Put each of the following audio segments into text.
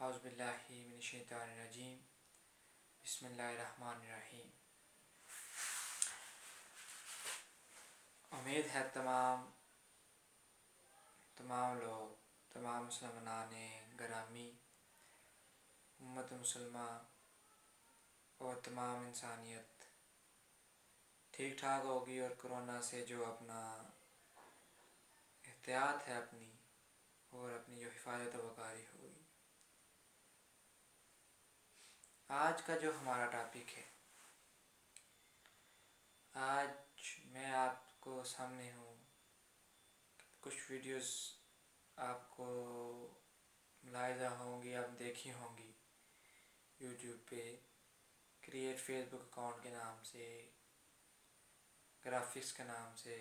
اعوذ باللہ من الشیطان الرجیم بسم اللہ الرحمن الرحیم۔ امید ہے تمام لوگ، تمام مسلمان گرامی، امت مسلمہ اور تمام انسانیت ٹھیک ٹھاک ہوگی اور کرونا سے جو اپنا احتیاط ہے اپنی جو حفاظت وقاری ہوگی۔ آج کا جو ہمارا ٹاپک ہے، آج میں آپ کو سامنے ہوں، کچھ ویڈیوز آپ کو ملاحظہ ہوں گی، آپ دیکھی ہوں گی یوٹیوب پہ، کریٹ فیس بک اکاؤنٹ کے نام سے، گرافکس کے نام سے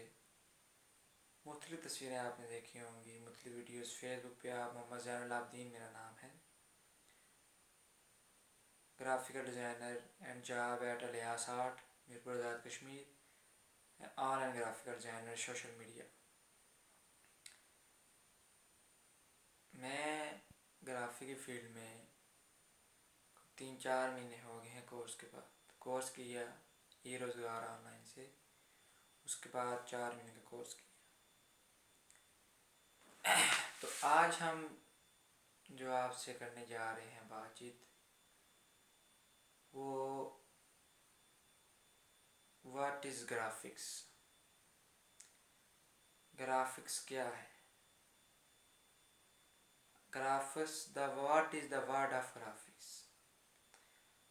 مختلف تصویریں آپ نے دیکھی ہوں گی، مختلف ویڈیوز فیس بک پہ۔ آپ محمد زین العابدین میرا نام ہے، graphical designer and job at Ilyas art, Mirpur Azad Kashmir, online graphical designer, social media. میں گرافک کی فیلڈ میں 3-4 مہینے ہو گئے ہیں کورس کیا یہ روزگار آن لائن سے، اس کے بعد 4 مہینے کا کورس کیا۔ تو آج ہم جو آپ سے کرنے جا رہے ہیں بات چیت، وہ واٹ از گرافکس، گرافکس کیا ہے، graphics what is the word of graphics.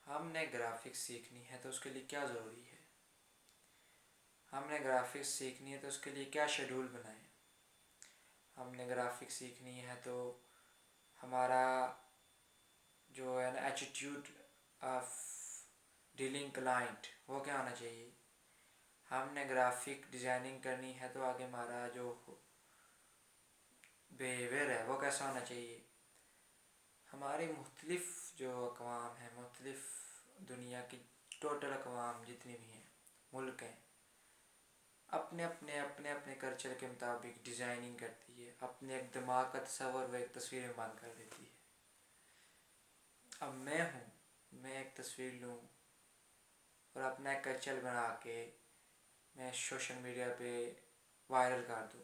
ہم نے گرافکس سیکھنی ہے تو اس کے لیے کیا ضروری ہے، ہم نے گرافکس سیکھنی ہے تو اس کے لیے کیا شیڈول بنائیں، ہم نے گرافکس سیکھنی ہے تو ہمارا جو ہے نا ایٹیٹیوڈ آف ڈیلنگ کلائنٹ وہ کیا ہونا چاہیے، ہم نے گرافک ڈیزائننگ کرنی ہے تو آگے ہمارا جو بیہیویئر ہے وہ کیسا ہونا چاہیے۔ ہمارے مختلف جو اقوام ہیں، مختلف دنیا کی ٹوٹل اقوام جتنی بھی ہیں، ملک ہیں، اپنے کلچر کے مطابق ڈیزائننگ کرتی ہے، اپنے ایک دماغ کا تصور وہ ایک تصویر میں بند کر دیتی ہے۔ اب میں ایک تصویر لوں اور اپنا ایک کلچر بنا کے میں سوشل میڈیا پہ وائرل کر دوں،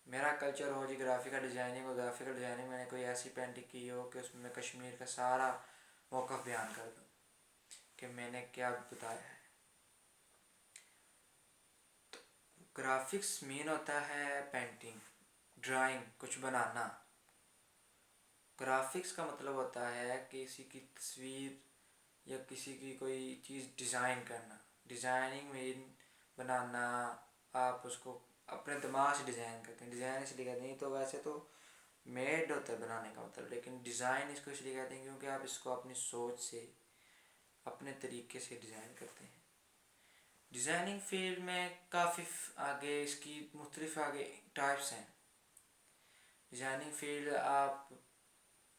میرا کلچر ہو جی گرافیکل ڈیزائننگ، اور گرافیکل ڈیزائننگ میں نے کوئی ایسی پینٹنگ کی ہو کہ اس میں کشمیر کا سارا موقف بیان کر دوں کہ میں نے کیا بتایا ہے۔ گرافکس مین ہوتا ہے پینٹنگ، ڈرائنگ، کچھ بنانا۔ گرافکس کا مطلب ہوتا ہے کسی کی تصویر یا کسی کی کوئی چیز ڈیزائن کرنا، ڈیزائننگ مین بنانا، آپ اس کو اپنے دماغ سے ڈیزائن کرتے ہیں، ڈیزائن اس لیے کہتے ہیں، تو ویسے تو میڈ ہوتا ہے بنانے کا مطلب، لیکن ڈیزائن اس کو اس لیے کہتے ہیں کیونکہ آپ اس کو اپنی سوچ سے، اپنے طریقے سے ڈیزائن کرتے ہیں۔ ڈیزائننگ فیلڈ میں کافی آگے اس کی مختلف ٹائپس ہیں۔ ڈیزائننگ فیلڈ آپ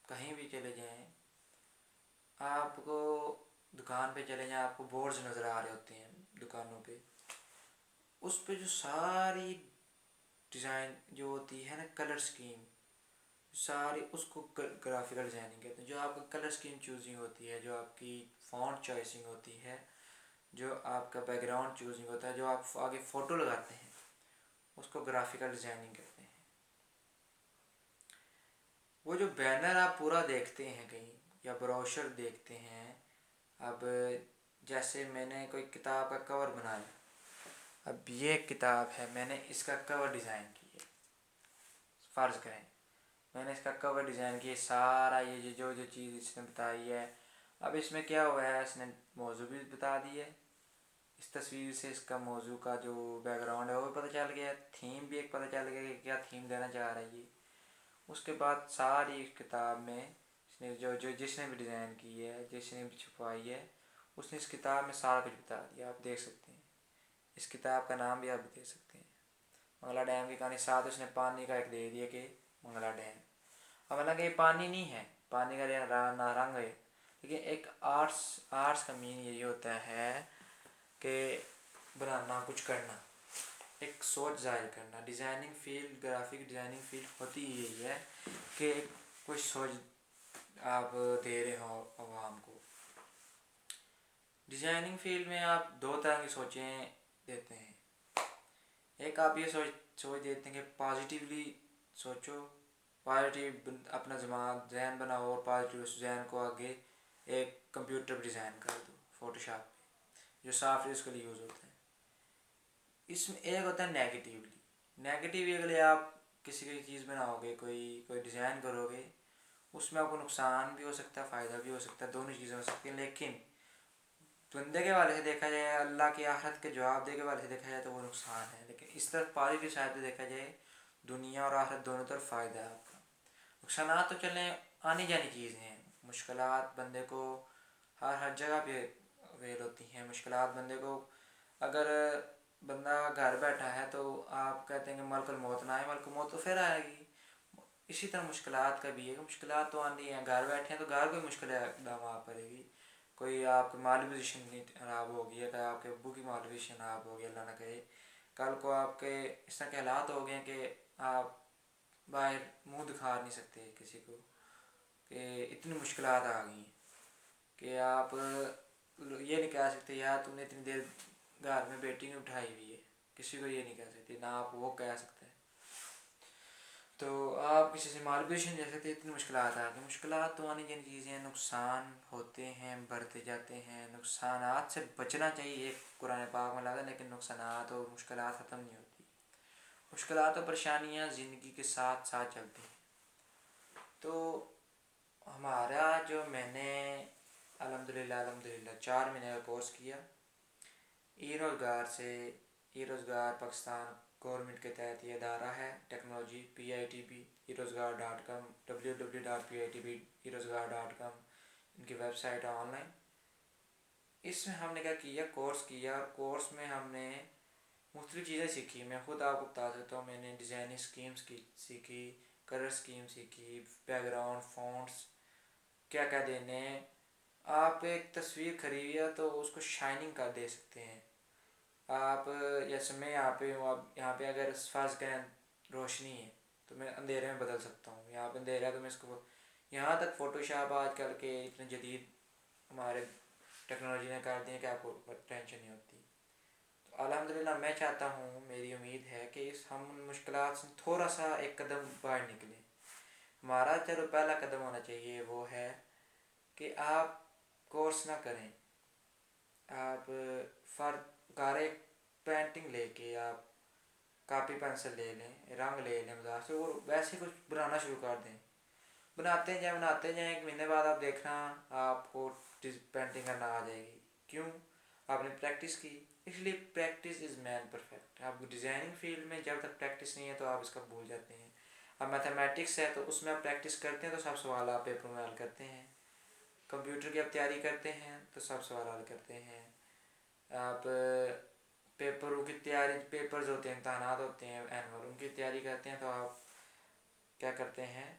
کہیں بھی چلے جائیں، آپ کو دکان پہ چلے جائیں، آپ کو بورڈز نظر آ رہے ہوتے ہیں دکانوں پہ، اس پہ جو ساری ڈیزائن جو ہوتی ہے نا، کلر سکیم ساری، اس کو گرافیکل ڈیزائننگ کہتے ہیں۔ جو آپ کا کلر سکیم چوزنگ ہوتی ہے، جو آپ کی فونٹ چوائسنگ ہوتی ہے، جو آپ کا بیک گراؤنڈ چوزنگ ہوتا ہے، جو آپ آگے فوٹو لگاتے ہیں، اس کو گرافیکل ڈیزائننگ کہتے ہیں۔ وہ جو بینر آپ پورا دیکھتے ہیں کہیں یا بروشر دیکھتے ہیں، اب جیسے میں نے کوئی کتاب کا کور بنایا، اب یہ کتاب ہے، میں نے اس کا کور ڈیزائن کیا، فرض کریں میں نے اس کا کور ڈیزائن کیا، سارا یہ جو چیز اس نے بتائی ہے، اب اس میں کیا ہوا ہے، اس نے موضوع بھی بتا دی ہے، اس تصویر سے اس کا موضوع کا جو بیک گراؤنڈ ہے وہ بھی پتہ چل گیا، تھیم بھی ایک پتہ چل گیا کہ کیا تھیم دینا چاہ رہی ہے۔ اس کے بعد ساری کتاب میں اس نے جس نے بھی ڈیزائن کی ہے، جس نے بھی چھپوائی ہے، اس نے اس کتاب میں سارا کچھ بتا دیا، آپ دیکھ سکتے ہیں، اس کتاب کا نام بھی آپ دیکھ سکتے ہیں، منگلا ڈیم کی کہانی، ساتھ اس نے پانی کا ایک دے دیا کہ منگلا ڈیم۔ اب حالانکہ یہ پانی نہیں ہے، پانی کا رنگ ہے، لیکن ایک آرٹس کا مین یہی ہوتا ہے کہ بنانا، کچھ کرنا، ایک سوچ ظاہر کرنا۔ Designing field, graphic designing field ہوتی یہی ہے کہ کچھ سوچ آپ دے رہے ہو عوام کو. ڈیزائننگ فیلڈ میں آپ دو طرح کی سوچیں دیتے ہیں. ایک آپ یہ سوچ دیتے ہیں کہ پازیٹیولی سوچو، پازیٹیو اپنا ذہن بناؤ اور پازیٹیو اس ذہن کو آگے ایک کمپیوٹر پہ ڈیزائن کر دو، فوٹوشاپ پہ جو سافٹ ویئر اس کے لیے یوز ہوتا ہے. اس میں ایک ہوتا ہے نیگیٹیولی اگر آپ کسی کی چیز بناؤ گے، کوئی ڈیزائن کرو گے، اس میں آپ کو نقصان بھی ہو سکتا ہے، فائدہ بھی ہو سکتا ہے، دونوں چیزیں ہو سکتی ہیں. لیکن بندے کے والے سے دیکھا جائے، اللہ کی آخرت کے جواب دے کے والے سے دیکھا جائے تو وہ نقصان ہے. لیکن اس طرف پازیٹیو سائڈ سے دیکھا جائے، دنیا اور آخرت دونوں طرف فائدہ ہے آپ کا. نقصانات تو چلیں آنی جانی چیزیں ہیں. مشکلات بندے کو ہر جگہ پہ ویل ہوتی ہیں. مشکلات بندے کو، اگر بندہ گھر بیٹھا ہے تو آپ کہتے ہیں کہ ملک الموت نہ آئے، ملک الموت تو پھر آئے گی. اسی طرح مشکلات کا بھی ہے کہ مشکلات تو آنی ہیں. گھر بیٹھے ہیں تو گھر کوئی مشکل اقدام آ پڑے گی. کوئی آپ کی مالی پوزیشن خراب ہوگی، اگر آپ کے ابو کی مالی پوزیشن خراب ہوگی، اللہ نہ کرے کل کو آپ کے اس طرح کے حالات ہو گئے ہیں کہ آپ باہر منہ دکھا نہیں سکتے کسی کو، کہ اتنی مشکلات آ گئی ہیں کہ آپ یہ نہیں کہہ سکتے یار تم نے اتنی دیر گھر میں بیٹی نہیں اٹھائی ہوئی ہے. کسی کو یہ نہیں کہہ سکتے، نہ آپ وہ کہہ سکتے ہیں. تو آپ کسی سے مالی پوزیشن جیسے تھے، اتنی مشکلات آ گئی. مشکلات تو آنی جن چیزیں، نقصان ہوتے ہیں، بڑھتے جاتے ہیں. نقصانات سے بچنا چاہیے، قرآن پاک میں لگا، لیکن نقصانات اور مشکلات ختم نہیں ہوتی. مشکلات اور پریشانیاں زندگی کے ساتھ ساتھ چلتی ہیں. تو ہمارا جو میں نے الحمدللہ 4 مہینے کا کورس کیا ای روزگار پاکستان گورنمنٹ کے تحت. یہ ادارہ ہے ٹیکنالوجی PITB eRozgar.com www.pitb-erozgar.com ان کی ویب سائٹ ہے آن لائن. اس میں ہم نے کیا کورس کیا، اور کورس میں ہم نے مختلف چیزیں سیکھی. میں خود آپ کو بتا سکتا ہوں، میں نے ڈیزائننگ اسکیمس سیکھی، کلر اسکیم سیکھی، بیک گراؤنڈ فونٹس کیا کیا دینے. آپ ایک تصویر خریدیے تو اس کو شائننگ کر دے سکتے ہیں آپ. جیسے میں یہاں پہ ہوں، اب یہاں پہ اگر فرض کریں روشنی ہے تو میں اندھیرے میں بدل سکتا ہوں. یہاں پہ اندھیرا ہے تو میں اس کو، یہاں تک فوٹوشاپ آج کل کے اتنے جدید ہمارے ٹیکنالوجی نے کر دی ہے کہ آپ کو ٹینشن نہیں ہوتی. تو الحمدللہ میں چاہتا ہوں، میری امید ہے کہ ہم ان مشکلات سے تھوڑا سا ایک قدم باہر نکلیں. ہمارا چلو پہلا قدم ہونا چاہیے، وہ ہے کہ آپ کورس نہ کریں. آپ گھر ایک پینٹنگ لے کے آپ کاپی پینسل لے لیں، رنگ لے لیں بازار سے، اور ویسے کچھ بنانا شروع کر دیں. بناتے جائیں 1 مہینے بعد آپ دیکھنا آپ کو پینٹنگ کرنا آ جائے گی. کیوں؟ آپ نے پریکٹس کی. اس لیے پریکٹس از مین پرفیکٹ. آپ ڈیزائننگ فیلڈ میں جب تک پریکٹس نہیں ہے تو آپ اس کا بھول جاتے ہیں. اب میتھمیٹکس ہے تو اس میں آپ پریکٹس کرتے ہیں تو سب سوال آپ پیپر میں حل کرتے ہیں. کمپیوٹر کی آپ تیاری کرتے ہیں تو سب سوال حل کرتے ہیں. آپ پیپروں کی تیاری، پیپرز ہوتے ہیں، امتحانات ہوتے ہیں اینول، ان کی تیاری کرتے ہیں تو آپ کیا کرتے ہیں،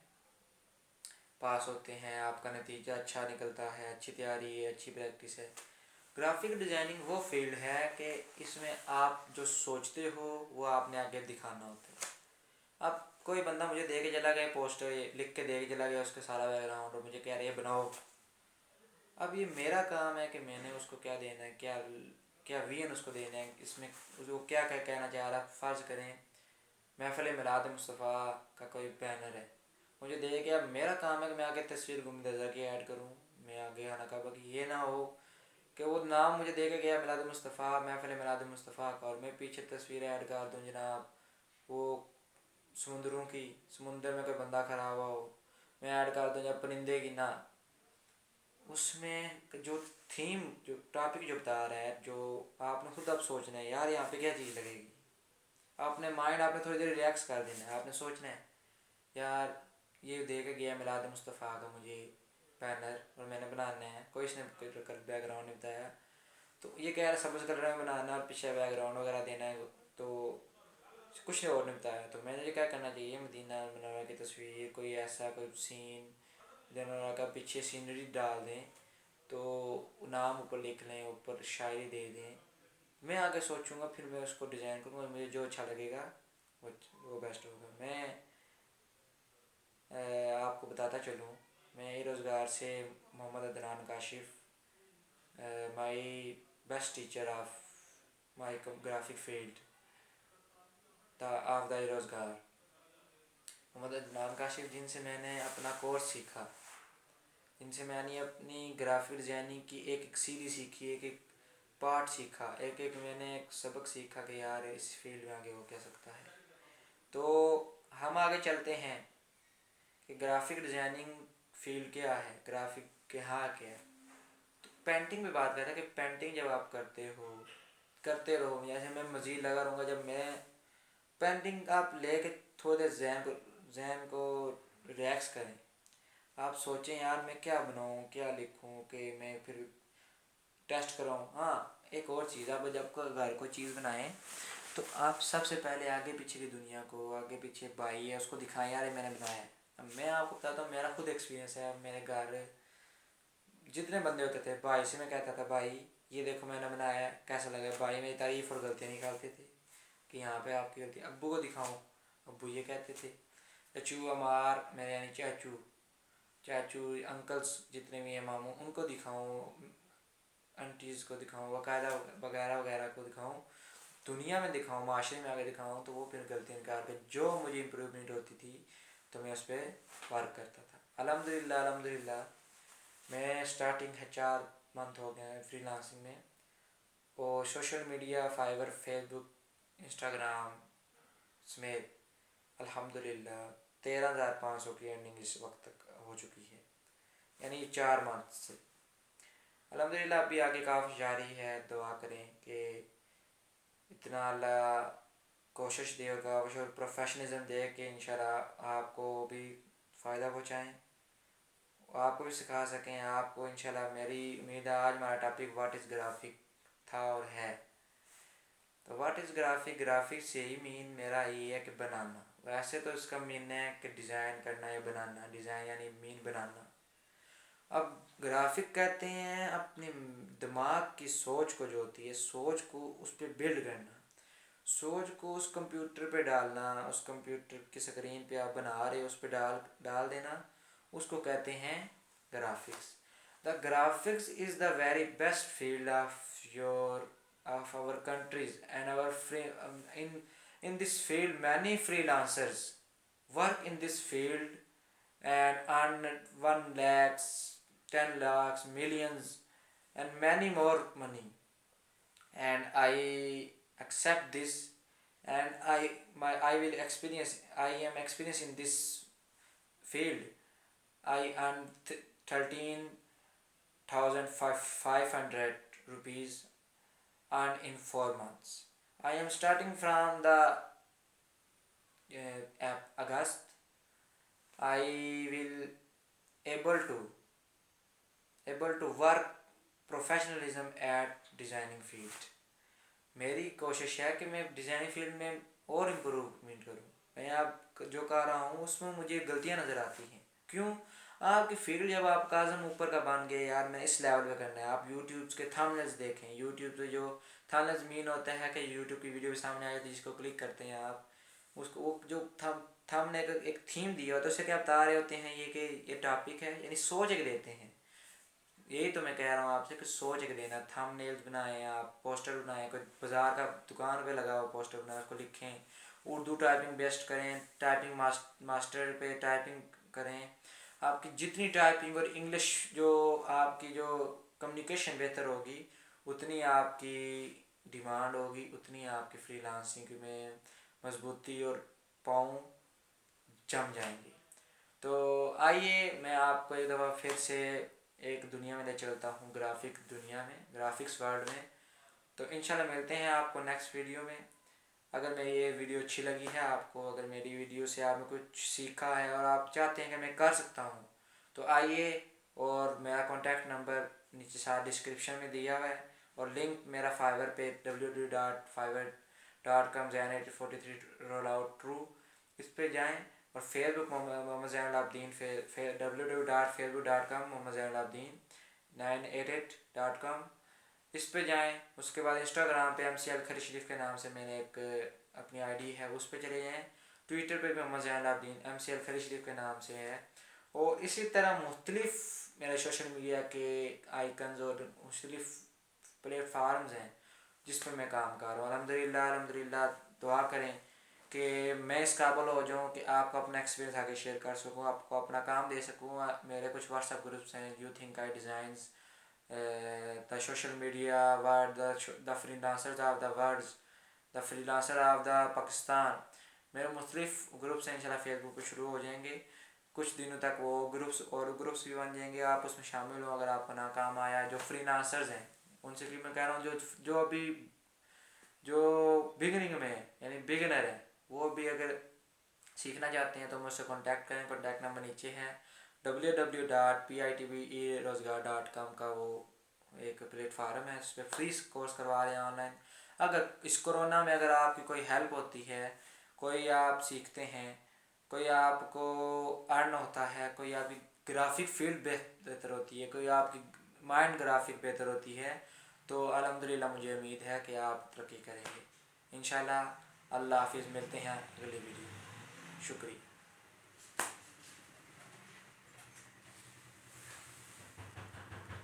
پاس ہوتے ہیں. آپ کا نتیجہ اچھا نکلتا ہے، اچھی تیاری ہے، اچھی پریکٹس ہے. گرافک ڈیزائننگ وہ فیلڈ ہے کہ اس میں آپ جو سوچتے ہو وہ آپ نے آگے دکھانا ہوتا ہے. اب کوئی بندہ مجھے دے کے چلا گیا، پوسٹر لکھ کے دے کے چلا گیا، اس کے سارا بیک گراؤنڈ، اور مجھے کہہ رہے ہے بناؤ. اب یہ میرا کام ہے کہ میں نے اس کو کیا دینا ہے، کیا وین اس کو دینا ہے، اس میں وہ کیا کہنا چاہ رہا. فرض کریں محفل میلاد مصطفیٰ کا کوئی بینر ہے، مجھے دے کے، اب میرا کام ہے کہ میں آگے تصویر گنبد خضرا کی ایڈ کروں، میں آگے خانہ کعبہ کی. یہ نہ ہو کہ وہ نام مجھے دے کے گیا میلاد مصطفیٰ، محفل میلاد مصطفیٰ کا، اور میں پیچھے تصویر ایڈ کر دوں جناب وہ سمندروں کی، سمندر میں کوئی بندہ کھڑا ہوا ہو، میں ایڈ کر دوں جب پرندے کی. نہ، اس میں جو تھیم، جو ٹاپک جو بتا رہا ہے، جو آپ نے خود اب سوچنا ہے یار یہاں پہ کیا چیز لگے گی. آپ نے مائنڈ آپ نے تھوڑی دیر ریلیکس کر دینا ہے. آپ نے سوچنا ہے یار یہ دے کے گیا میلاد مصطفیٰ کا مجھے بینر، اور میں نے بنانا ہے. کوئی اس نے بیک گراؤنڈ نہیں بتایا، تو یہ کہہ رہا ہے سبز کلر میں بنانا اور پیچھے بیک گراؤنڈ وغیرہ دینا ہے، تو کچھ اور نہیں بتایا. تو میں نے کیا کرنا چاہیے، مدینہ منورہ کی تصویر، کوئی ایسا کوئی سین جنرل کا پیچھے سینری ڈال دیں، تو نام اوپر لکھ لیں، اوپر شاعری دے دیں. میں آگے سوچوں گا، پھر میں اس کو ڈیزائن کروں گا، مجھے جو اچھا لگے گا وہ بیسٹ ہوگا. میں آپ کو بتاتا چلوں میں روزگار سے Muhammad Adnan Kashif, my best teacher of my graphic field of the Rozgar, Muhammad Adnan Kashif, جن سے میں نے اپنا کورس سیکھا، جن سے میں نے اپنی گرافک ڈیزائننگ کی ایک ایک سیڑھی سیکھی، ایک ایک پارٹ سیکھا، ایک ایک میں نے ایک سبق سیکھا کہ یار اس فیلڈ میں آگے ہو کیا سکتا ہے۔ تو ہم آگے چلتے ہیں کہ گرافک ڈیزائننگ فیلڈ کیا ہے، گرافک کے ہاں کیا ہے۔ تو پینٹنگ میں بات کریں کہ پینٹنگ جب آپ کرتے رہو، جیسے میں مزید لگا رہوں گا، جب میں پینٹنگ آپ لے کے تھوڑے ذہن کو ریلیکس کریں، آپ سوچیں یار میں کیا بناؤں، کیا لکھوں کہ میں پھر ٹیسٹ کراؤں۔ ہاں ایک اور چیز، آپ جب گھر کو چیز بنائیں تو آپ سب سے پہلے آگے پیچھے کی دنیا کو، آگے پیچھے بھائی ہے اس کو دکھائیں یار میں نے بنایا ہے۔ اب میں آپ کو بتاتا ہوں، میرا خود ایکسپیرینس ہے۔ اب میرے گھر جتنے بندے ہوتے تھے، بھائی سے میں کہتا تھا بھائی یہ دیکھو میں نے بنایا ہے، کیسا لگا؟ بھائی میری تعریف اور غلطیاں نکالتے تھے کہ یہاں پہ آپ کی غلطی۔ ابو کو دکھاؤں، ابو یہ کہتے تھے۔ چچو امار میرے یعنی چاچو انکلس جتنے بھی ہیں، ماموں، ان کو دکھاؤں، انٹیز کو دکھاؤں، وغیرہ وغیرہ کو دکھاؤں، دنیا میں دکھاؤں، معاشرے میں آگے دکھاؤں، تو وہ پھر غلطیاں نکال کے جو مجھے امپرومنٹ ہوتی تھی تو میں اس پہ ورک کرتا تھا۔ الحمدللہ میں اسٹارٹنگ ہے 4 منتھ ہو گئے ہیں فری لانسنگ میں، اور سوشل میڈیا، فائبر، فیس بک، انسٹاگرام سمیت الحمدللہ 13,500 کی ارننگ اس وقت تک ہو چکی ہے، یعنی 4 منتھ سے۔ الحمدللہ ابھی آگے کافی جاری ہے، دعا کریں کہ اتنا اللہ کوشش دے اور پروفیشنلزم دے کہ انشاءاللہ آپ کو بھی فائدہ پہنچائیں، آپ کو بھی سکھا سکیں آپ کو انشاءاللہ۔ میری امید ہے آج ہمارا ٹاپک واٹ از گرافک تھا اور ہے۔ تو واٹ از گرافک، گرافک سے ہی مین میرا یہ ہے کہ بنانا، ویسے تو اس کا مین ہے کہ ڈیزائن کرنا یا بنانا، ڈیزائن یعنی مین بنانا۔ اب گرافک کہتے ہیں اپنے دماغ کی سوچ کو، جو ہوتی ہے سوچ کو اس پہ بلڈ کرنا، سوچ کو اس کمپیوٹر پہ ڈالنا، اس کمپیوٹر کی سکرین پہ آپ بنا رہے اس پہ ڈال دینا، اس کو کہتے ہیں graphics. The graphics is the very best field of our countries and in this field many freelancers work in this field and earn 1 lakhs, 10 lakhs, millions and many more money, and I accept this, and I will experience, I am experiencing this field. I earn 13,500 rupees earned in 4 months. I am starting from the August. I will able to work professionalism at designing field. میری کوشش ہے کہ میں designing field میں اور improvement کروں۔ میں آپ جو کہہ رہا ہوں اس میں مجھے غلطیاں نظر آتی ہیں، کیوں؟ آپ کی فیلڈ جب آپ کازم اوپر کا بن گئے یار میں اس لیول پہ کرنا ہے، آپ یوٹیوب کے تھمبنیلز دیکھیں، یوٹیوب پہ جو تھمبنیلز مین ہوتا ہے کہ یوٹیوب کی ویڈیو سامنے آ جاتی ہے، جس کو کلک کرتے ہیں آپ، اس کو وہ جو تھم نے ایک تھیم دیا ہوتا ہے، اس سے کیا بتا رہے ہوتے ہیں یہ کہ یہ ٹاپک ہے، یعنی سوچ ایک دیتے ہیں۔ یہی تو میں کہہ رہا ہوں آپ سے کہ سوچ ایک دینا، تھم نیلز بنائیں، آپ پوسٹر بنائیں، کوئی بازار کا دکان پہ لگا ہوا پوسٹر بنائیں، اس کو لکھیں، اردو ٹائپنگ بیسٹ کریں، ٹائپنگ ماسٹر پہ ٹائپنگ کریں، آپ کی جتنی ٹائپنگ اور انگلش جو آپ کی جو کمیونیکیشن بہتر ہوگی اتنی آپ کی ڈیمانڈ ہوگی، اتنی آپ کی فری لانسنگ میں مضبوطی اور پاؤں جم جائیں گے۔ تو آئیے میں آپ کو ایک دفعہ پھر سے ایک دنیا میں لے چلتا ہوں، گرافک دنیا میں، گرافکس ورلڈ میں۔ تو انشاءاللہ ملتے ہیں آپ کو نیکسٹ ویڈیو میں۔ اگر میری یہ ویڈیو اچھی لگی ہے آپ کو، اگر میری ویڈیو سے آپ نے کچھ سیکھا ہے اور آپ چاہتے ہیں کہ میں کر سکتا ہوں، تو آئیے، اور میرا کانٹیکٹ نمبر نیچے ساتھ ڈسکرپشن میں دیا ہوا ہے، اور لنک میرا فائبر پہ www.fiverr.com Zain83 role out true, اس پہ جائیں، اور فیس بک محمد زین العابدین، www.facebook.com محمد زین العابدین 988.com، اس پہ جائیں۔ اس کے بعد انسٹاگرام پہ MCL خلی شریف کے نام سے میں نے ایک اپنی آئی ڈی ہے، اس پہ چلے جائیں۔ ٹویٹر پہ بھی محمد زین العابدین MCL خلی شریف کے نام سے ہے، اور اسی طرح مختلف میرے سوشل میڈیا کے آئیکنز اور مختلف پلیٹ فارمز ہیں جس پر میں کام کر رہا ہوں. الحمدللہ دعا کریں کہ میں اس قابل ہو جاؤں کہ آپ کو اپنا ایکسپیرینس آگے شیئر کر سکوں, آپ کو اپنا کام دے سکوں. میرے کچھ واٹس ایپ گروپس ہیں, you think I designs, the social media word, the free lancers of the words, the free lancer of the Pakistan. میرے مختلف گروپس ہیں, انشاءاللہ فیس بک پہ شروع ہو جائیں گے کچھ دنوں تک. وہ گروپس اور گروپس بھی بن جائیں گے, آپ اس میں شامل ہوں اگر آپ کو ناکام آیا. جو فری لانسرز ہیں ان سے بھی میں کہہ رہا ہوں جو ابھی جو بگننگ میں ہے یعنی بگنر ہیں, وہ بھی اگر سیکھنا چاہتے ہیں تو مجھ سے کانٹیکٹ کریں. کانٹیکٹ نمبر نیچے ہے. www.pitvrozgar.com کا وہ ایک پلیٹ فارم ہے, اس پہ فری کورس کروا رہے ہیں آن لائن. اگر اس کرونا میں اگر آپ کی کوئی ہیلپ ہوتی ہے, کوئی آپ سیکھتے ہیں, کوئی آپ کو ارن ہوتا ہے, کوئی آپ کی گرافک فیلڈ بہتر ہوتی ہے, کوئی آپ کی مائنڈ گرافک بہتر ہوتی ہے, تو الحمدللہ مجھے امید ہے کہ آپ ترقی کریں گے انشاءاللہ. اللہ حافظ, ملتے ہیں اگلی ویڈیو. شکریہ.